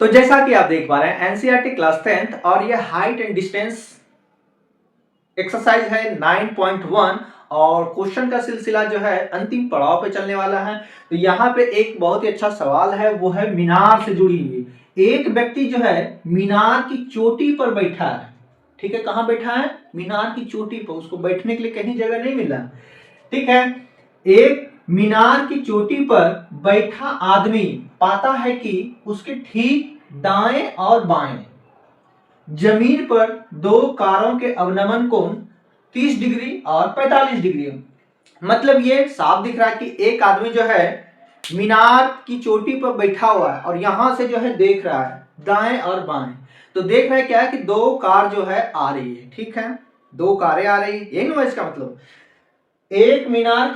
तो जैसा कि आप देख पा रहे हैं एनसीईआरटी क्लास 10th और ये हाइट एंड डिस्टेंस एक्सरसाइज है 9.1 और क्वेश्चन का सिलसिला जो है अंतिम पड़ाव पे चलने वाला है। तो यहाँ पे एक बहुत ही अच्छा सवाल है, वो है मीनार से जुड़ी हुई। एक व्यक्ति जो है मीनार की चोटी पर बैठा है, ठीक है, कहाँ बैठा है? मीनार की चोटी पर। उसको बैठने के लिए कहीं जगह नहीं मिला, ठीक है। एक मीनार की चोटी पर बैठा आदमी पाता है कि उसके ठीक दाएं और बाएं जमीन पर दो कारों के अवनमन कोण 30 डिग्री और 45 डिग्री। मतलब ये साफ दिख रहा है कि एक आदमी जो है मीनार की चोटी पर बैठा हुआ है और यहां से जो है देख रहा है दाएं और बाएं। तो देख रहा है क्या है कि दो कार जो है आ रही है, ठीक है, दो कारें आ रही है, यही ना इसका मतलब। एक मीनार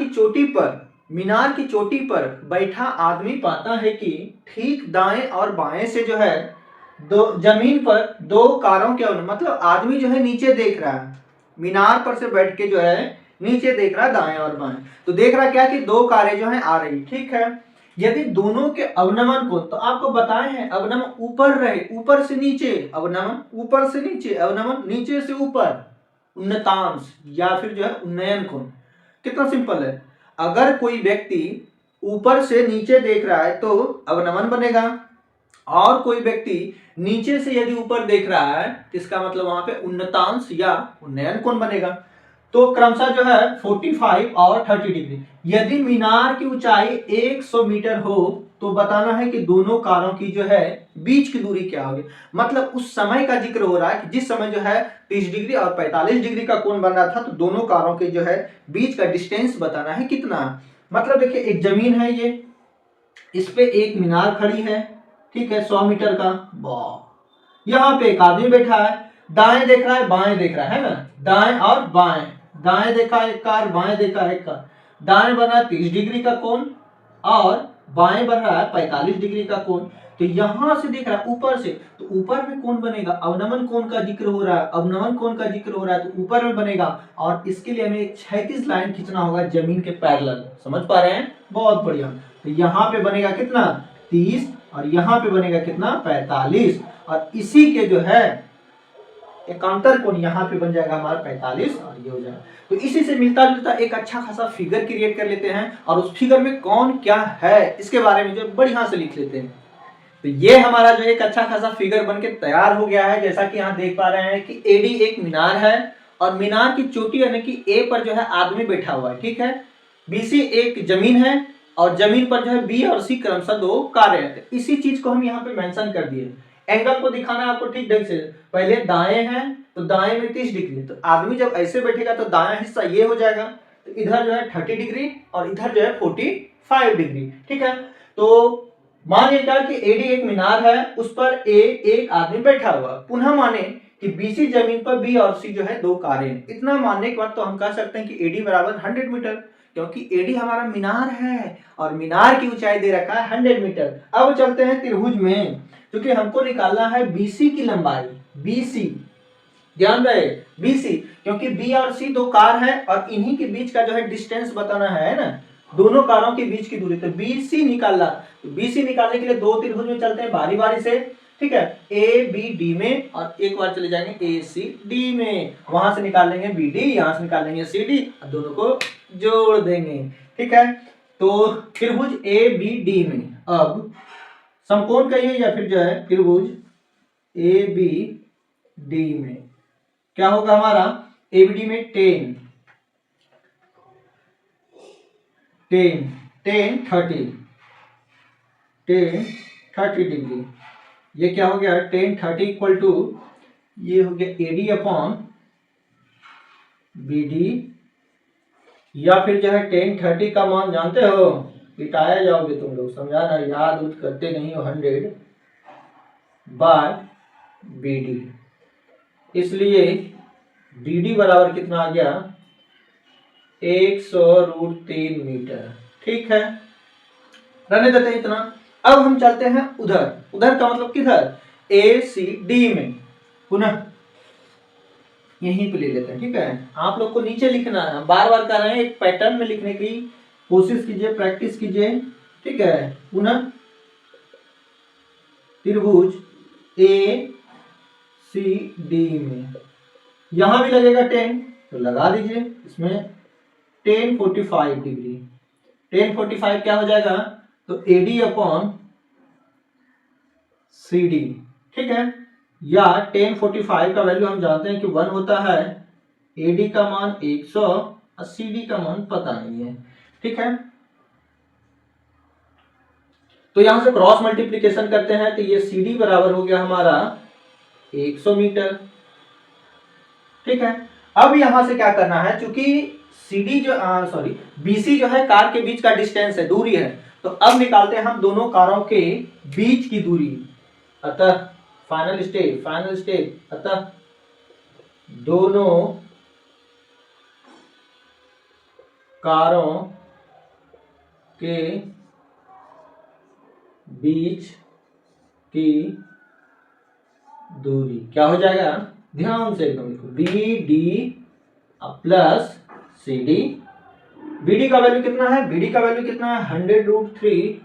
की चोटी पर बैठा आदमी पाता है कि ठीक दाएं और बाएं से जो है दो जमीन पर दो कारों के मतलब आदमी जो है नीचे देख रहा है, मीनार पर से बैठ के जो है नीचे देख रहा है दाएं और बाएं। तो देख रहा क्या कि दो कारें जो है आ रही, ठीक है। यदि दोनों के अवनमन को, तो आपको बताए हैं अवनमन ऊपर रहे, ऊपर से नीचे, अवनमन ऊपर से नीचे, अवनमन नीचे से ऊपर, उन्नतांश या फिर जो है उन्नयन कोण। कितना सिंपल है, अगर कोई व्यक्ति ऊपर से नीचे देख रहा है तो अवनमन बनेगा, और कोई व्यक्ति नीचे से यदि ऊपर देख रहा है तो इसका मतलब वहां पे उन्नतांश या उन्नयन कोण बनेगा। तो क्रमशः जो है 45 और 30 डिग्री। यदि मीनार की ऊंचाई 100 मीटर हो तो बताना है कि दोनों कारों की जो है बीच की दूरी क्या होगी। मतलब उस समय का जिक्र हो रहा है कि जिस समय जो है 30 डिग्री और 45 डिग्री का कोण बन रहा था, तो दोनों कारों के जो है बीच का डिस्टेंस बताना है कितना। मतलब देखिए एक जमीन है, ये इस पे एक मीनार खड़ी है, ठीक है, 100 मीटर का। वाह, यहाँ पे एक आदमी बैठा है, दाएं देख रहा है बाएं देख रहा है ना, दाएं और बाएं, दाएं देखा एक कार, बाएं देखा एक कार। दाएं बन रहा है 30 डिग्री का कोण और बाएं बन रहा है 45 डिग्री का कोण। तो यहां से देख रहा है ऊपर से, तो ऊपर में कौन बनेगा? अवनमन कोण का जिक्र हो रहा है, अवनमन कोण का जिक्र हो रहा है तो ऊपर में बनेगा। और इसके लिए हमें एक क्षैतिज लाइन खींचना होगा जमीन के पैरेलल। समझ पा रहे हैं? बहुत बढ़िया। तो यहाँ पे बनेगा कितना? 30 और यहाँ पे बनेगा कितना? 45। और इसी के जो है एकांतर कोण यहाँ पे बन जाएगा हमारा 45 और ये हो जाएगा। तो इसी से मिलता जुलता एक अच्छा खासा फिगर क्रिएट कर लेते हैं और उस फिगर में कौन क्या है इसके बारे में जो बढ़िया से लिख लेते हैं। तो ये हमारा जो एक अच्छा खासा फिगर बनके तैयार हो गया है। जैसा कि यहाँ देख पा रहे हैं कि एडी एक मीनार है और मीनार की चोटी यानी कि ए पर जो है आदमी बैठा हुआ है, ठीक है। बीसी एक जमीन है और जमीन पर जो है बी और सी क्रमशः दो कारें हैं। इसी चीज को हम यहाँ पे मेंशन कर दिए। एंगल को दिखाना है आपको ठीक ढंग से। पहले दाएं है तो दाएं में 30 डिग्री, तो आदमी जब ऐसे बैठेगा तो दायां हिस्सा ये हो जाएगा, तो इधर जो है 30 डिग्री और इधर जो है 45 डिग्री, ठीक है। तो मान लेता कि एडी एक मीनार है, उस पर ए एक आदमी बैठा हुआ। पुनः माने कि बीसी जमीन पर बी और सी जो है दो कारें हैं। इतना मानने के बाद तो हम कह सकते हैं कि एडी बराबर 100 मीटर, क्योंकि एडी हमारा मीनार है और मीनार की ऊंचाई दे रखा है 100 मीटर। अब चलते हैं त्रिभुज में, क्योंकि हमको निकालना है बीसी की लंबाई। बीसी, ध्यान रहे, बीसी, क्योंकि बी और सी दो कार है और इन्हीं के बीच का जो है डिस्टेंस बताना है ना, दोनों कारों के बीच की दूरी। तो बीसी निकालना, तो बीसी निकालने के लिए दो त्रिभुज में चलते हैं बारी बारी से, ठीक है। ए बी डी में और एक बार चले जाएंगे ए सी डी में, वहां से निकाल लेंगे बी डी, यहां से निकाल लेंगे सी डी और दोनों को जोड़ देंगे, ठीक है। तो त्रिभुज ए बी डी में अब समकोण कहिए या फिर जो है त्रिभुज ए बी डी में क्या होगा हमारा? एबीडी में 10 30 डिग्री। ये क्या हो गया? 10 30 इक्वल टू ये हो गया एडी अपॉन बीडी, या फिर जो है 10 30 का मान जानते हो, पिटाया जाओगे तुम लोग, समझाना, याद उठ करते नहीं हो। 100 बाय बीडी, इसलिए बीडी बराबर कितना आ गया? 100√3 मीटर, ठीक है। रहने देते हैं इतना। अब हम चलते हैं उधर, उधर का मतलब किधर? ए सी डी में, पुनः यहीं पे ले लेते हैं, ठीक है। आप लोग को नीचे लिखना है, बार बार कर रहे हैं, एक पैटर्न में लिखने की कोशिश कीजिए, प्रैक्टिस कीजिए, ठीक है। पुनः त्रिभुज ए सी डी में यहां भी लगेगा 10, तो लगा दीजिए इसमें tan 45 डिग्री। tan 45 क्या हो जाएगा, तो AD अपॉन CD, ठीक है। या tan 45 का वैल्यू हम जानते हैं कि 1 होता है, AD का मान 100 और CD का मान पता नहीं है, ठीक है। तो यहां से क्रॉस मल्टीप्लीकेशन करते हैं तो ये CD बराबर हो गया हमारा 100 मीटर, ठीक है। अब यहां से क्या करना है, चूंकि CD जो BC जो है कार के बीच का डिस्टेंस है, दूरी है, तो अब निकालते हैं हम दोनों कारों के बीच की दूरी। अतः फाइनल स्टेप अतः दोनों कारों के बीच की दूरी क्या हो जाएगा, ध्यान से एकदम लिखो, BD प्लस CD। BD का वैल्यू कितना है, BD का वैल्यू कितना है 100√3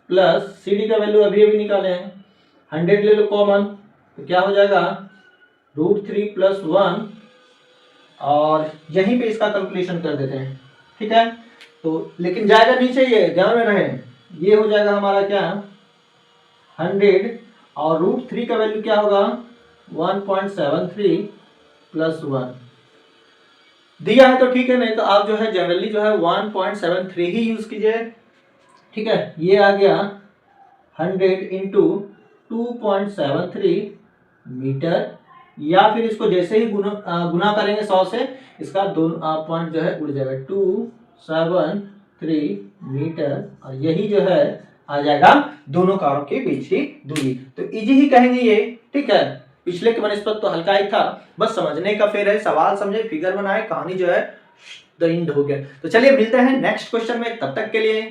प्लस CD का वैल्यू अभी अभी निकाले हैं 100 ले लो कॉमन, तो क्या हो जाएगा √3 प्लस 1, और यहीं पे इसका कैलकुलेशन कर देते हैं, ठीक है। तो लेकिन जाएगा नीचे, ये ध्यान में रहे, ये हो जाएगा हमारा क्या 100, और √3 का वैल्यू क्या होगा 1.73 प्लस 1 दिया है तो ठीक है, नहीं तो आप जो है जनरली जो है 1.73 ही यूज कीजिए, ठीक है। ये आ गया 100 इंटू 2.73 मीटर, या फिर इसको जैसे ही गुना करेंगे 100 से, इसका दोनों पॉइंट जो है उड़ जाएगा 273 मीटर, और यही जो है आ जाएगा दोनों कारों के बीच की दूरी। तो इजी ही कहेंगे ये, ठीक है। पिछले के बनस्पत तो हल्का ही था, बस समझने का फेर है, सवाल समझे, फिगर बनाए, कहानी जो है द एंड हो गया। तो चलिए मिलते हैं नेक्स्ट क्वेश्चन में, तब तक के लिए